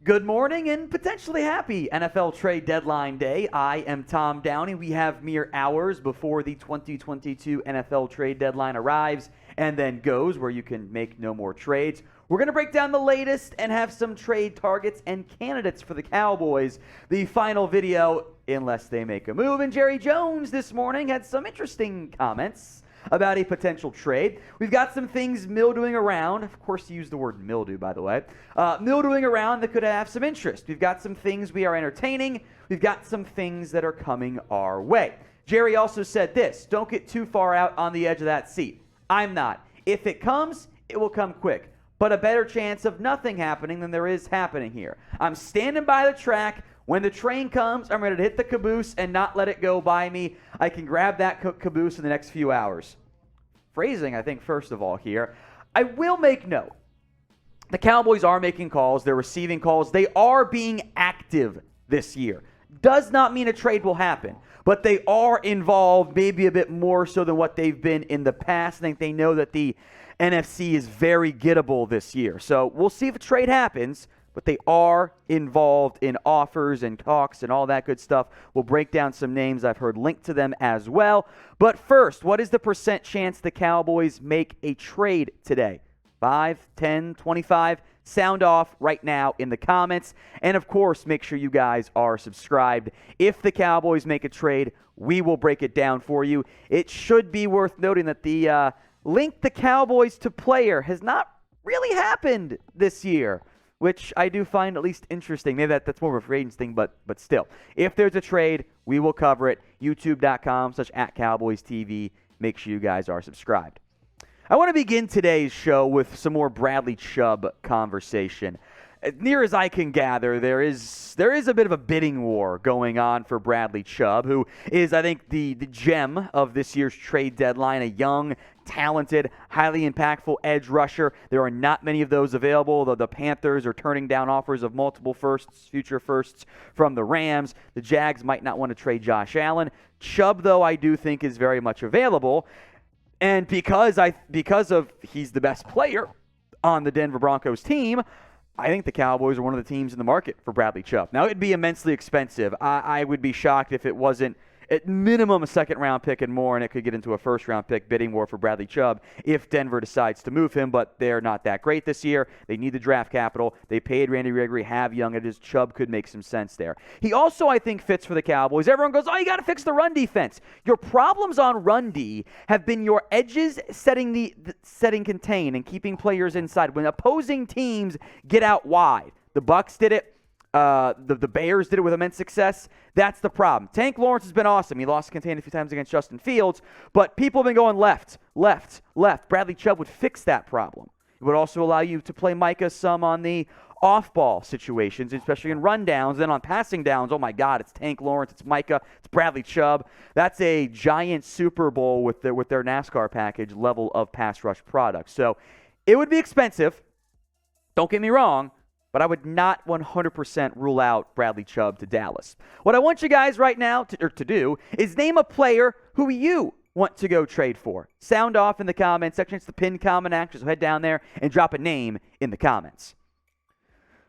Good morning and potentially happy NFL trade deadline day. I am Tom Downey. We have mere hours before the 2022 NFL trade deadline arrives and then goes, where you can make no more trades. We're going to break down the latest and have some trade targets and candidates for the Cowboys. The final video, unless they make a move. And Jerry Jones this morning had some interesting comments about a potential trade. We've got some things mildewing around. Of course, you use the word mildew, by the way. Mildewing around that could have some interest. We've got some things we are entertaining. We've got some things that are coming our way. Jerry also said this: don't get too far out on the edge of that seat. I'm not. If it comes, it will come quick. But a better chance of nothing happening than there is happening here. I'm standing by the track. When the train comes, I'm ready to hit the caboose and not let it go by me. I can grab that caboose in the next few hours. Phrasing, I think, first of all here. I will make note. The Cowboys are making calls. They're receiving calls. They are being active this year. Does not mean a trade will happen, but they are involved maybe a bit more so than what they've been in the past. I think they know that the NFC is very gettable this year. So we'll see if a trade happens. But they are involved in offers and talks and all that good stuff. We'll break down some names I've heard linked to them as well. But first, what is the percent chance the Cowboys make a trade today? 5, 10, 25? Sound off right now in the comments. And of course, make sure you guys are subscribed. If the Cowboys make a trade, we will break it down for you. It should be worth noting that the link the Cowboys to player has not really happened this year, which I do find at least interesting. Maybe that's more of a free agents thing, but still. If there's a trade, we will cover it. YouTube.com/@CowboysTV. Make sure you guys are subscribed. I want to begin today's show with some more Bradley Chubb conversation. As near as I can gather, there is a bit of a bidding war going on for Bradley Chubb, who is, I think, the gem of this year's trade deadline, a young, talented, highly impactful edge rusher. There are not many of those available, though the Panthers are turning down offers of multiple future firsts from the Rams. The Jags might not want to trade Josh Allen. Chubb, though, I do think is very much available. And because he's the best player on the Denver Broncos team, I think the Cowboys are one of the teams in the market for Bradley Chubb. Now, it'd be immensely expensive. I would be shocked if it wasn't at minimum a second-round pick and more, and it could get into a first-round pick bidding war for Bradley Chubb if Denver decides to move him, but they're not that great this year. They need the draft capital. They paid Randy Gregory, have young edges. Chubb could make some sense there. He also, I think, fits for the Cowboys. Everyone goes, you got to fix the run defense. Your problems on run D have been your edges setting contain and keeping players inside. When opposing teams get out wide, the Bucs did it. The Bears did it with immense success. That's the problem. Tank Lawrence has been awesome. He lost contain a few times against Justin Fields, but people have been going left. Bradley Chubb would fix that problem. It would also allow you to play Micah some on the off-ball situations, especially in rundowns. Then on passing downs, oh my God, it's Tank Lawrence, it's Micah, it's Bradley Chubb. That's a giant Super Bowl with their NASCAR package level of pass rush product. So it would be expensive. Don't get me wrong. But I would not 100% rule out Bradley Chubb to Dallas. What I want you guys right now to do is name a player who you want to go trade for. Sound off in the comments section. It's the pinned comment action, so head down there and drop a name in the comments.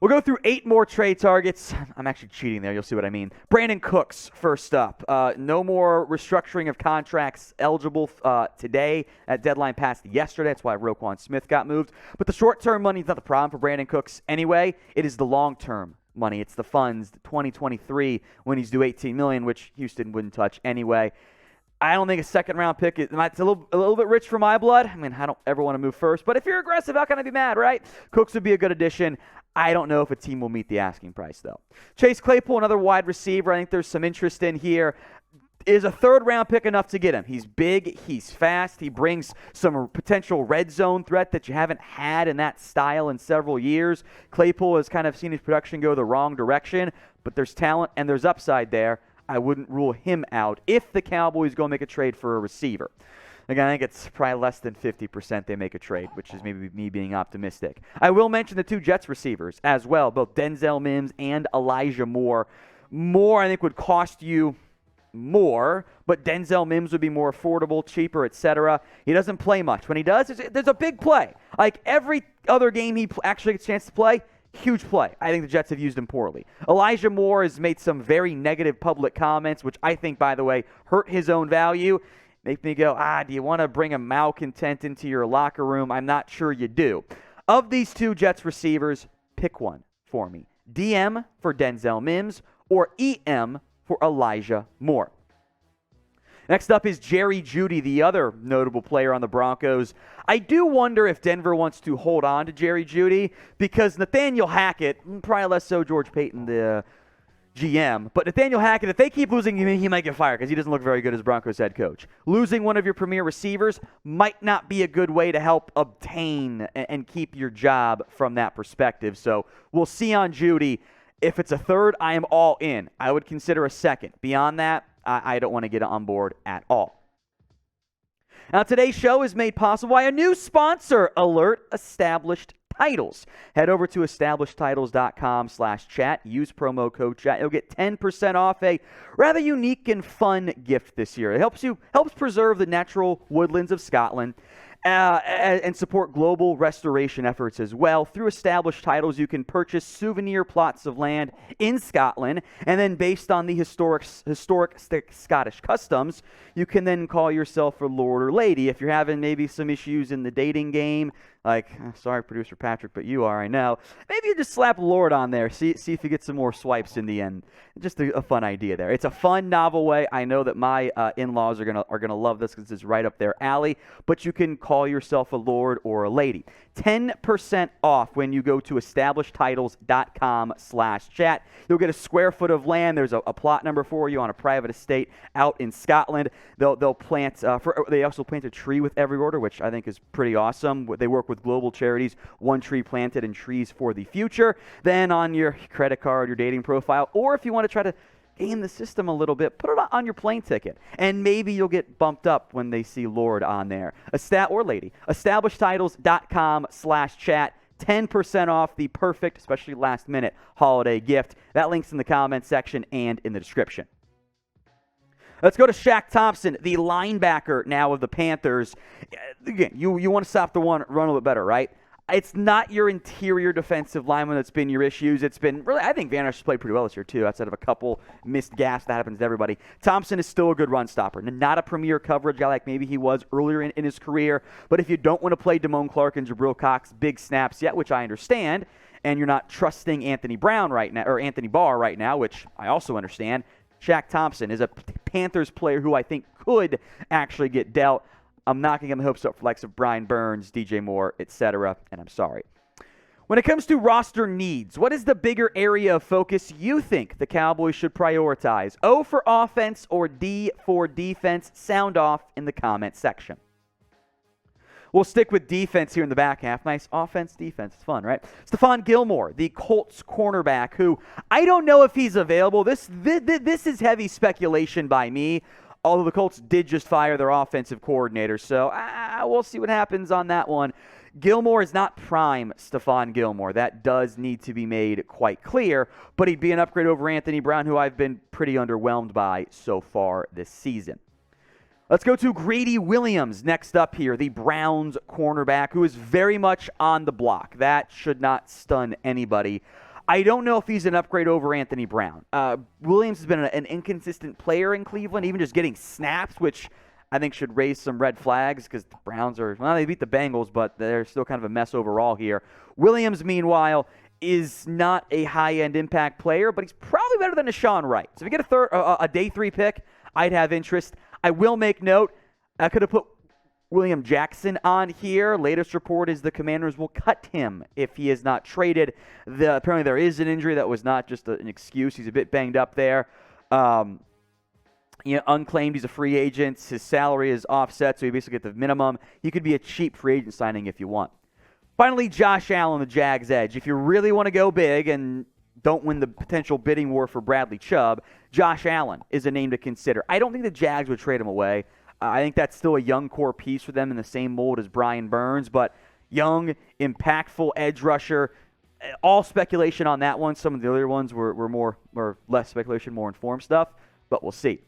We'll go through 8 more trade targets. I'm actually cheating there. You'll see what I mean. Brandin Cooks, first up. No more restructuring of contracts eligible today. That deadline passed yesterday. That's why Roquan Smith got moved. But the short-term money is not the problem for Brandin Cooks anyway. It is the long-term money. It's the funds, 2023, when he's due $18 million, which Houston wouldn't touch anyway. I don't think a second-round pick it's a little bit rich for my blood. I mean, I don't ever want to move first. But if you're aggressive, how can I be mad, right? Cooks would be a good addition. I don't know if a team will meet the asking price, though. Chase Claypool, another wide receiver. I think there's some interest in here. Is a third-round pick enough to get him? He's big. He's fast. He brings some potential red zone threat that you haven't had in that style in several years. Claypool has kind of seen his production go the wrong direction, but there's talent and there's upside there. I wouldn't rule him out if the Cowboys go make a trade for a receiver. Again, I think it's probably less than 50% they make a trade, which is maybe me being optimistic. I will mention the 2 Jets receivers as well, both Denzel Mims and Elijah Moore. Moore, I think, would cost you more, but Denzel Mims would be more affordable, cheaper, etc. He doesn't play much. When he does, there's a big play. Like every other game he actually gets a chance to play, huge play. I think the Jets have used him poorly. Elijah Moore has made some very negative public comments, which I think, by the way, hurt his own value. Make me go, do you want to bring a malcontent into your locker room? I'm not sure you do. Of these two Jets receivers, pick one for me. DM for Denzel Mims or EM for Elijah Moore. Next up is Jerry Jeudy, the other notable player on the Broncos. I do wonder if Denver wants to hold on to Jerry Jeudy because Nathaniel Hackett, probably less so George Payton, the GM, but Nathaniel Hackett, if they keep losing him, he might get fired because he doesn't look very good as Broncos head coach. Losing one of your premier receivers might not be a good way to help obtain and keep your job from that perspective. So we'll see on Jeudy. If it's a third, I am all in. I would consider a second. Beyond that, I don't want to get on board at all. Now, today's show is made possible by a new sponsor alert, Established Titles. Head over to establishedtitles.com/chat. Use promo code chat. You'll get 10% off a rather unique and fun gift this year. It helps preserve the natural woodlands of Scotland and support global restoration efforts as well. Through Established Titles, you can purchase souvenir plots of land in Scotland, and then based on the historic Scottish customs, you can then call yourself a lord or lady. If you're having maybe some issues in the dating game, like, sorry, producer Patrick, but you are, I know. Maybe you just slap Lord on there, see if you get some more swipes in the end. Just a fun idea there. It's a fun, novel way. I know that my in-laws are gonna love this because it's right up their alley. But you can call yourself a lord or a lady. 10% off when you go to establishedtitles.com/chat. You'll get a square foot of land. There's a plot number for you on a private estate out in Scotland. They'll plant. They also plant a tree with every order, which I think is pretty awesome. They work with global charities, One Tree Planted and Trees for the Future. Then on your credit card, your dating profile, or if you want to try to game the system a little bit, put it on your plane ticket, and maybe you'll get bumped up when they see Lord on there. Or lady. Establishedtitles.com/chat. 10% off, the perfect, especially last-minute holiday gift. That link's in the comments section and in the description. Let's go to Shaq Thompson, the linebacker now of the Panthers. Again, you want to stop the run a little bit better, right? It's not your interior defensive lineman that's been your issues. It's been really, I think Van Ash played pretty well this year, too, outside of a couple missed gaps. That happens to everybody. Thompson is still a good run stopper. Not a premier coverage guy like maybe he was earlier in his career. But if you don't want to play Damone Clark and Jabril Cox big snaps yet, which I understand, and you're not trusting Anthony Barr right now, which I also understand, Shaq Thompson is a Panthers player who I think could actually get dealt. I'm not going to get my hopes up for likes of Brian Burns, DJ Moore, etc., and I'm sorry. When it comes to roster needs, what is the bigger area of focus you think the Cowboys should prioritize? O for offense or D for defense? Sound off in the comment section. We'll stick with defense here in the back half. Nice offense, defense. It's fun, right? Stephon Gilmore, the Colts cornerback, who I don't know if he's available. This is heavy speculation by me, although the Colts did just fire their offensive coordinator. So we'll see what happens on that one. Gilmore is not prime Stephon Gilmore. That does need to be made quite clear, but he'd be an upgrade over Anthony Brown, who I've been pretty underwhelmed by so far this season. Let's go to Grady Williams next up here, the Browns cornerback, who is very much on the block. That should not stun anybody. I don't know if he's an upgrade over Anthony Brown. Williams has been an inconsistent player in Cleveland, even just getting snaps, which I think should raise some red flags because the Browns they beat the Bengals, but they're still kind of a mess overall here. Williams, meanwhile, is not a high-end impact player, but he's probably better than Deshaun Wright. So if you get a day 3 pick, I'd have interest. I will make note, I could have put William Jackson on here. Latest report is the Commanders will cut him if he is not traded. Apparently there is an injury that was not just an excuse. He's a bit banged up there. Unclaimed, he's a free agent. His salary is offset, so he basically gets the minimum. He could be a cheap free agent signing if you want. Finally, Josh Allen, the Jags edge. If you really want to go big and don't win the potential bidding war for Bradley Chubb, Josh Allen is a name to consider. I don't think the Jags would trade him away. I think that's still a young core piece for them in the same mold as Brian Burns, but young, impactful edge rusher. All speculation on that one. Some of the other ones were less speculation, more informed stuff, but we'll see.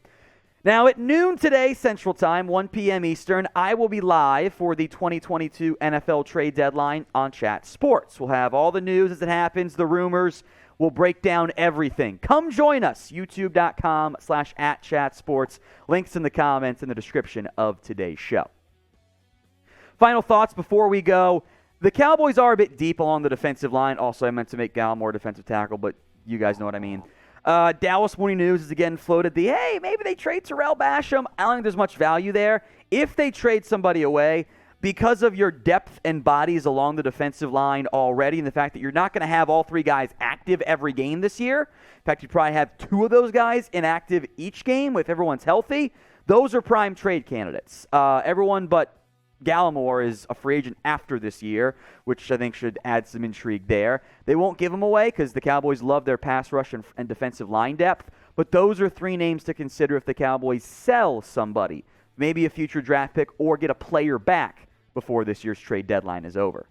Now, at noon today, Central Time, 1 p.m. Eastern, I will be live for the 2022 NFL trade deadline on Chat Sports. We'll have all the news as it happens, the rumors. We'll break down everything. Come join us, youtube.com/@chatsports. Links in the comments in the description of today's show. Final thoughts before we go. The Cowboys are a bit deep along the defensive line. Also, I meant to make Gallimore defensive tackle, but you guys know what I mean. Dallas Morning News has again floated hey, maybe they trade Tarell Basham. I don't think there's much value there. If they trade somebody away, because of your depth and bodies along the defensive line already, and the fact that you're not going to have all three guys active every game this year, in fact, you probably have two of those guys inactive each game if everyone's healthy, those are prime trade candidates. Everyone but Gallimore is a free agent after this year, which I think should add some intrigue there. They won't give him away because the Cowboys love their pass rush and defensive line depth, but those are three names to consider if the Cowboys sell somebody, maybe a future draft pick, or get a player back before this year's trade deadline is over.